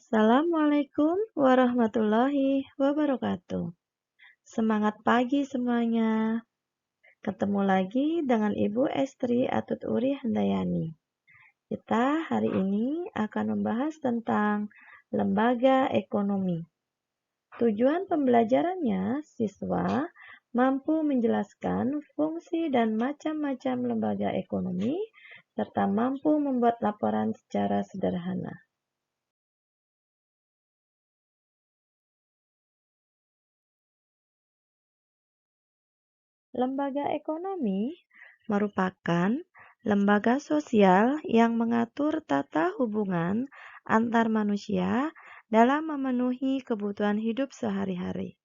Assalamualaikum warahmatullahi wabarakatuh. Semangat pagi semuanya. Ketemu lagi dengan Ibu Estri Atut-Uri Handayani. Kita hari ini akan membahas tentang lembaga ekonomi. Tujuan pembelajarannya, siswa mampu menjelaskan fungsi dan macam-macam lembaga ekonomi, serta mampu membuat laporan secara sederhana. Lembaga ekonomi merupakan lembaga sosial yang mengatur tata hubungan antar manusia dalam memenuhi kebutuhan hidup sehari-hari.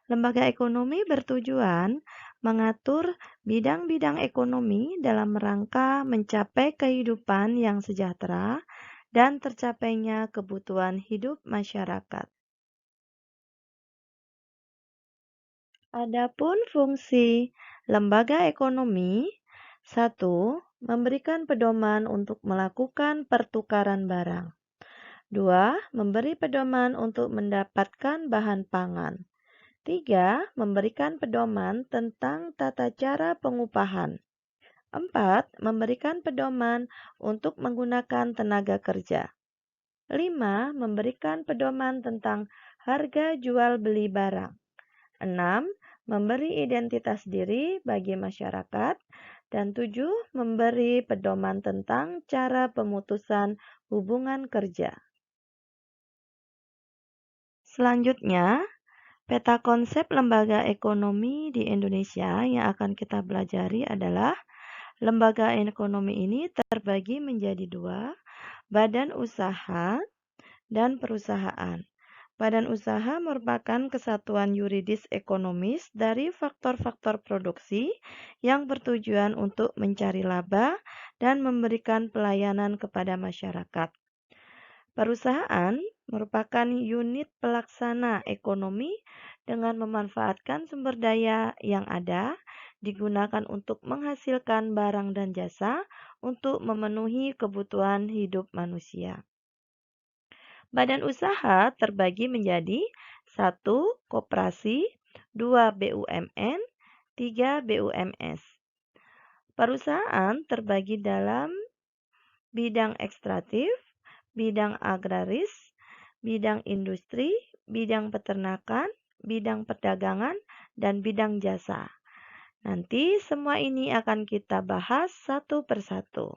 Lembaga ekonomi bertujuan mengatur bidang-bidang ekonomi dalam rangka mencapai kehidupan yang sejahtera dan tercapainya kebutuhan hidup masyarakat. Adapun fungsi lembaga ekonomi, 1. Memberikan pedoman untuk melakukan pertukaran barang. 2. Memberi pedoman untuk mendapatkan bahan pangan. 3. Memberikan pedoman tentang tata cara pengupahan. 4. Memberikan pedoman untuk menggunakan tenaga kerja. 5. Memberikan pedoman tentang harga jual beli barang. 6. Memberi identitas diri bagi masyarakat. Dan 7. Memberi pedoman tentang cara pemutusan hubungan kerja. Selanjutnya, peta konsep lembaga ekonomi di Indonesia yang akan kita pelajari adalah lembaga ekonomi ini terbagi menjadi 2, badan usaha dan perusahaan. Badan usaha merupakan kesatuan yuridis ekonomis dari faktor-faktor produksi yang bertujuan untuk mencari laba dan memberikan pelayanan kepada masyarakat. Perusahaan merupakan unit pelaksana ekonomi dengan memanfaatkan sumber daya yang ada, digunakan untuk menghasilkan barang dan jasa untuk memenuhi kebutuhan hidup manusia. Badan usaha terbagi menjadi 1. Koperasi, 2. BUMN, 3. BUMS. Perusahaan terbagi dalam bidang ekstraktif, bidang agraris, bidang industri, bidang peternakan, bidang perdagangan, dan bidang jasa. Nanti semua ini akan kita bahas satu persatu.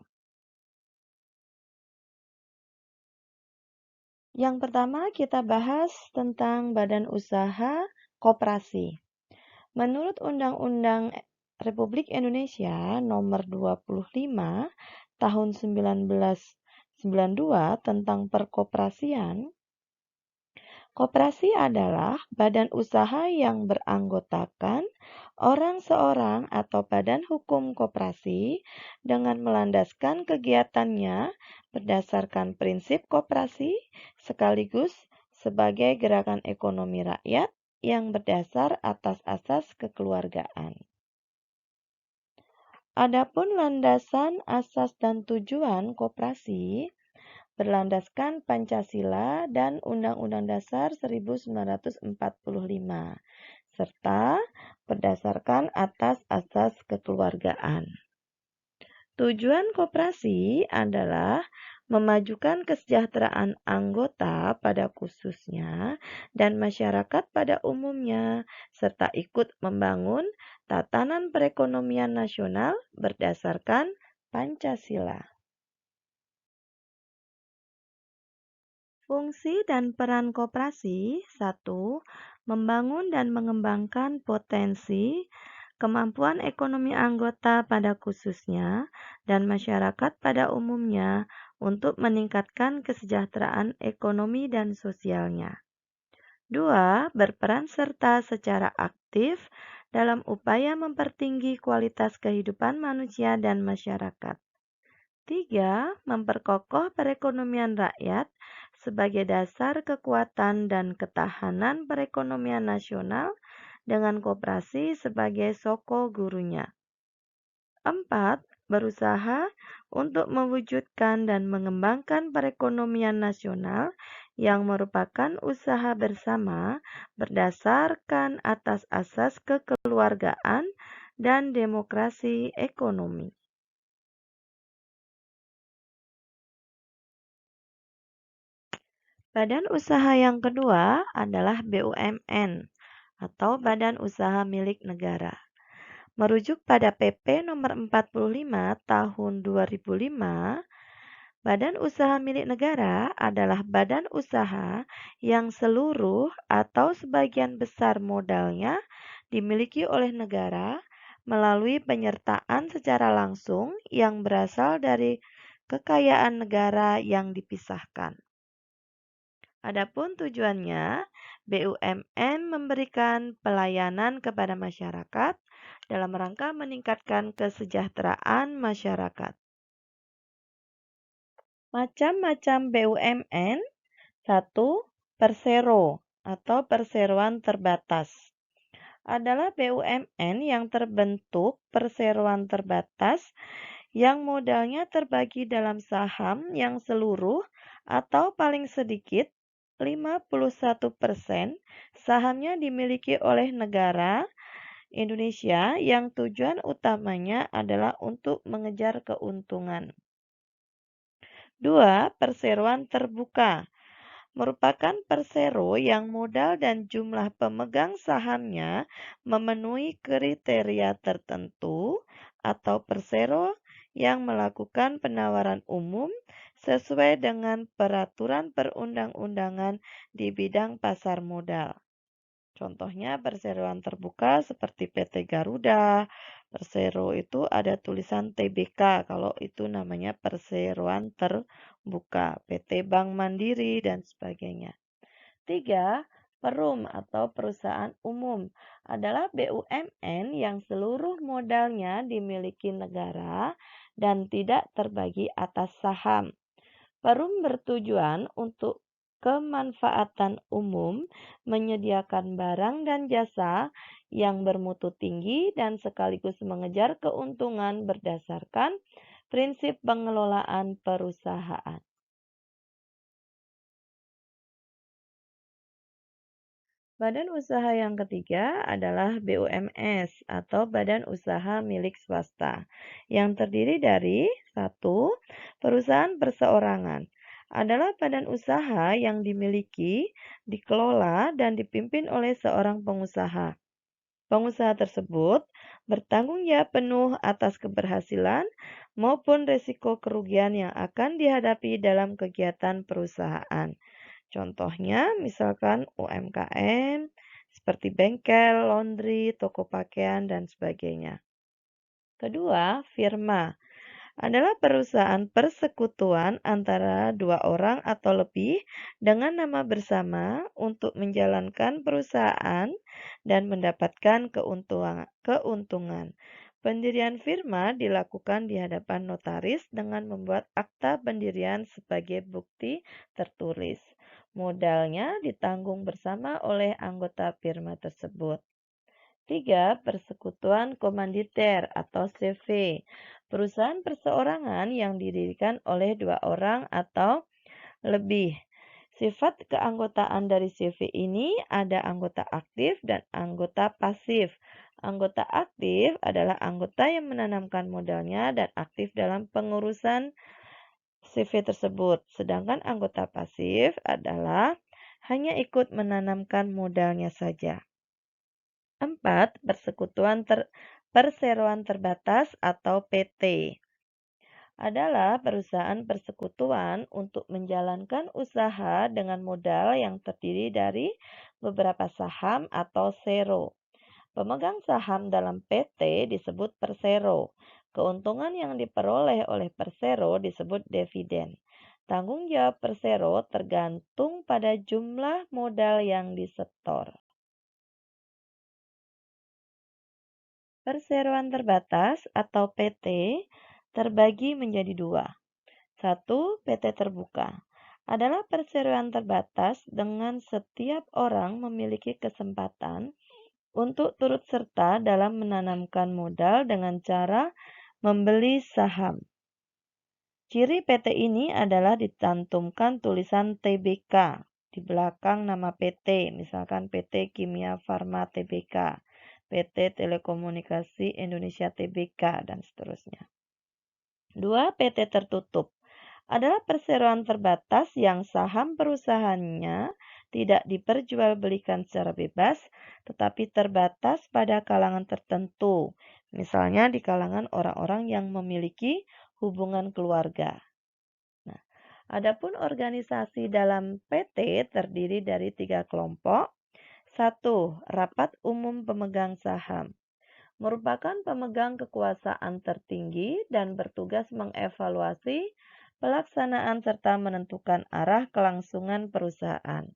Yang pertama kita bahas tentang badan usaha koperasi. Menurut Undang-Undang Republik Indonesia Nomor 25 Tahun 1992 tentang perkoperasian, koperasi adalah badan usaha yang beranggotakan orang seorang atau badan hukum koperasi dengan melandaskan kegiatannya berdasarkan prinsip koperasi sekaligus sebagai gerakan ekonomi rakyat yang berdasar atas asas kekeluargaan. Adapun landasan asas dan tujuan koperasi berlandaskan Pancasila dan Undang-Undang Dasar 1945 serta berdasarkan atas asas kekeluargaan. Tujuan koperasi adalah memajukan kesejahteraan anggota pada khususnya dan masyarakat pada umumnya, serta ikut membangun tatanan perekonomian nasional berdasarkan Pancasila. Fungsi dan peran koperasi, 1. Membangun dan mengembangkan potensi kemampuan ekonomi anggota pada khususnya dan masyarakat pada umumnya untuk meningkatkan kesejahteraan ekonomi dan sosialnya. 2. Berperan serta secara aktif dalam upaya mempertinggi kualitas kehidupan manusia dan masyarakat. 3. Memperkokoh perekonomian rakyat sebagai dasar kekuatan dan ketahanan perekonomian nasional dengan koperasi sebagai soko gurunya. 4. Berusaha untuk mewujudkan dan mengembangkan perekonomian nasional yang merupakan usaha bersama berdasarkan atas asas kekeluargaan dan demokrasi ekonomi. Badan usaha yang kedua adalah BUMN atau Badan Usaha Milik Negara. Merujuk pada PP nomor 45 tahun 2005, Badan Usaha Milik Negara adalah badan usaha yang seluruh atau sebagian besar modalnya dimiliki oleh negara melalui penyertaan secara langsung yang berasal dari kekayaan negara yang dipisahkan. Adapun tujuannya, BUMN memberikan pelayanan kepada masyarakat dalam rangka meningkatkan kesejahteraan masyarakat. Macam-macam BUMN. 1. Persero atau perseroan terbatas adalah BUMN yang terbentuk perseroan terbatas yang modalnya terbagi dalam saham yang seluruh atau paling sedikit 51% sahamnya dimiliki oleh negara Indonesia yang tujuan utamanya adalah untuk mengejar keuntungan. 2. Perseroan terbuka merupakan persero yang modal dan jumlah pemegang sahamnya memenuhi kriteria tertentu atau persero yang melakukan penawaran umum sesuai dengan peraturan perundang-undangan di bidang pasar modal. Contohnya perseroan terbuka seperti PT Garuda. Persero itu ada tulisan TBK, kalau itu namanya perseroan terbuka. PT Bank Mandiri dan sebagainya. 3. Perum atau perusahaan umum adalah BUMN yang seluruh modalnya dimiliki negara dan tidak terbagi atas saham. Perum bertujuan untuk kemanfaatan umum, menyediakan barang dan jasa yang bermutu tinggi dan sekaligus mengejar keuntungan berdasarkan prinsip pengelolaan perusahaan. Badan usaha yang ketiga adalah BUMS atau Badan Usaha Milik Swasta yang terdiri dari 1. Perusahaan perseorangan adalah badan usaha yang dimiliki, dikelola, dan dipimpin oleh seorang pengusaha. Pengusaha tersebut bertanggung jawab penuh atas keberhasilan maupun risiko kerugian yang akan dihadapi dalam kegiatan perusahaan. Contohnya misalkan UMKM seperti bengkel, laundry, toko pakaian, dan sebagainya. Kedua, firma adalah perusahaan persekutuan antara dua orang atau lebih dengan nama bersama untuk menjalankan perusahaan dan mendapatkan keuntungan. Pendirian firma dilakukan di hadapan notaris dengan membuat akta pendirian sebagai bukti tertulis. Modalnya ditanggung bersama oleh anggota firma tersebut. 3. Persekutuan komanditer atau CV. Perusahaan perseorangan yang didirikan oleh dua orang atau lebih. Sifat keanggotaan dari CV ini ada anggota aktif dan anggota pasif. Anggota aktif adalah anggota yang menanamkan modalnya dan aktif dalam pengurusan CV tersebut. Sedangkan anggota pasif adalah hanya ikut menanamkan modalnya saja. 4. Perseroan terbatas atau PT adalah perusahaan persekutuan untuk menjalankan usaha dengan modal yang terdiri dari beberapa saham atau sero. Pemegang saham dalam PT disebut persero. Keuntungan yang diperoleh oleh persero disebut dividen. Tanggung jawab persero tergantung pada jumlah modal yang disetor. Perseroan terbatas atau PT terbagi menjadi dua. 1. PT terbuka adalah perseroan terbatas dengan setiap orang memiliki kesempatan untuk turut serta dalam menanamkan modal dengan cara membeli saham. Ciri PT ini adalah dicantumkan tulisan TBK di belakang nama PT, misalkan PT Kimia Farma Tbk, PT Telekomunikasi Indonesia Tbk, dan seterusnya. 2. PT tertutup adalah perseroan terbatas yang saham perusahaannya tidak diperjualbelikan secara bebas, tetapi terbatas pada kalangan tertentu, misalnya di kalangan orang-orang yang memiliki hubungan keluarga. Nah, adapun organisasi dalam PT terdiri dari 3 kelompok. 1. Rapat Umum Pemegang Saham merupakan pemegang kekuasaan tertinggi dan bertugas mengevaluasi pelaksanaan serta menentukan arah kelangsungan perusahaan.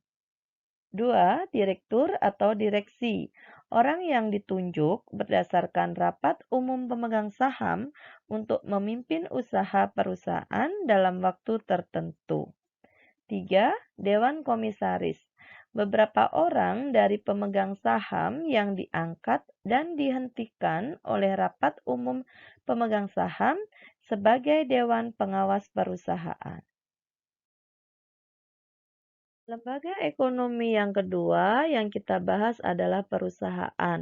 2. Direktur atau direksi, orang yang ditunjuk berdasarkan rapat umum pemegang saham untuk memimpin usaha perusahaan dalam waktu tertentu. 3. Dewan Komisaris. Beberapa orang dari pemegang saham yang diangkat dan dihentikan oleh rapat umum pemegang saham sebagai Dewan Pengawas Perusahaan. Lembaga ekonomi yang kedua yang kita bahas adalah perusahaan.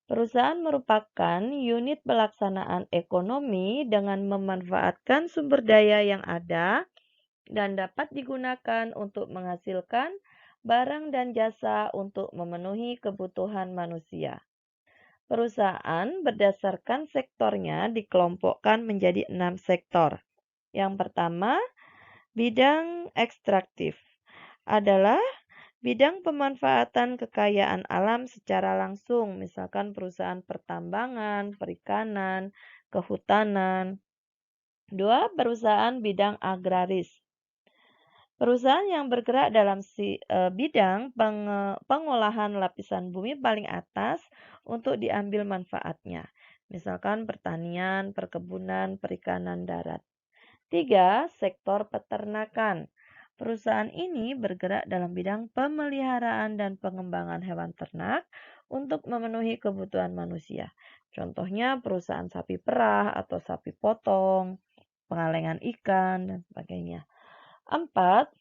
Perusahaan merupakan unit pelaksanaan ekonomi dengan memanfaatkan sumber daya yang ada dan dapat digunakan untuk menghasilkan barang dan jasa untuk memenuhi kebutuhan manusia. Perusahaan berdasarkan sektornya dikelompokkan menjadi 6 sektor. Yang pertama, bidang ekstraktif adalah bidang pemanfaatan kekayaan alam secara langsung, misalkan perusahaan pertambangan, perikanan, kehutanan. 2. Perusahaan bidang agraris. Perusahaan yang bergerak dalam bidang pengolahan lapisan bumi paling atas untuk diambil manfaatnya. Misalkan pertanian, perkebunan, perikanan darat. 3. Sektor peternakan. Perusahaan ini bergerak dalam bidang pemeliharaan dan pengembangan hewan ternak untuk memenuhi kebutuhan manusia. Contohnya perusahaan sapi perah atau sapi potong, pengalengan ikan, dan sebagainya. 4.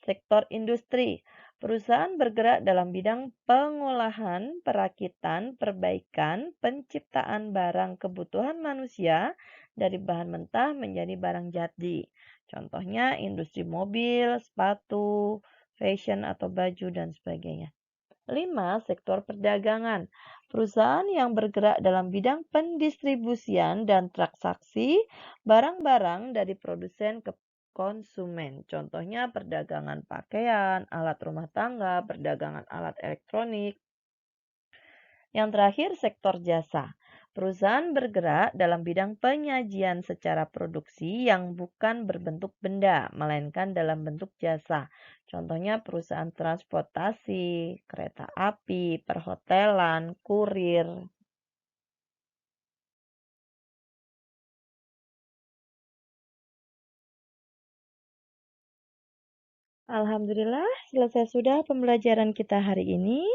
Sektor industri. Perusahaan bergerak dalam bidang pengolahan, perakitan, perbaikan, penciptaan barang kebutuhan manusia dari bahan mentah menjadi barang jadi. Contohnya industri mobil, sepatu, fashion atau baju, dan sebagainya. 5. Sektor perdagangan. Perusahaan yang bergerak dalam bidang pendistribusian dan transaksi barang-barang dari produsen ke konsumen. Contohnya perdagangan pakaian, alat rumah tangga, perdagangan alat elektronik. Yang terakhir, sektor jasa. Perusahaan bergerak dalam bidang penyajian secara produksi yang bukan berbentuk benda, melainkan dalam bentuk jasa. Contohnya perusahaan transportasi, kereta api, perhotelan, kurir. Alhamdulillah, selesai sudah pembelajaran kita hari ini.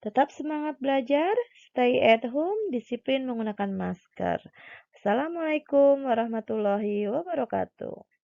Tetap semangat belajar, stay at home, disiplin menggunakan masker. Assalamualaikum warahmatullahi wabarakatuh.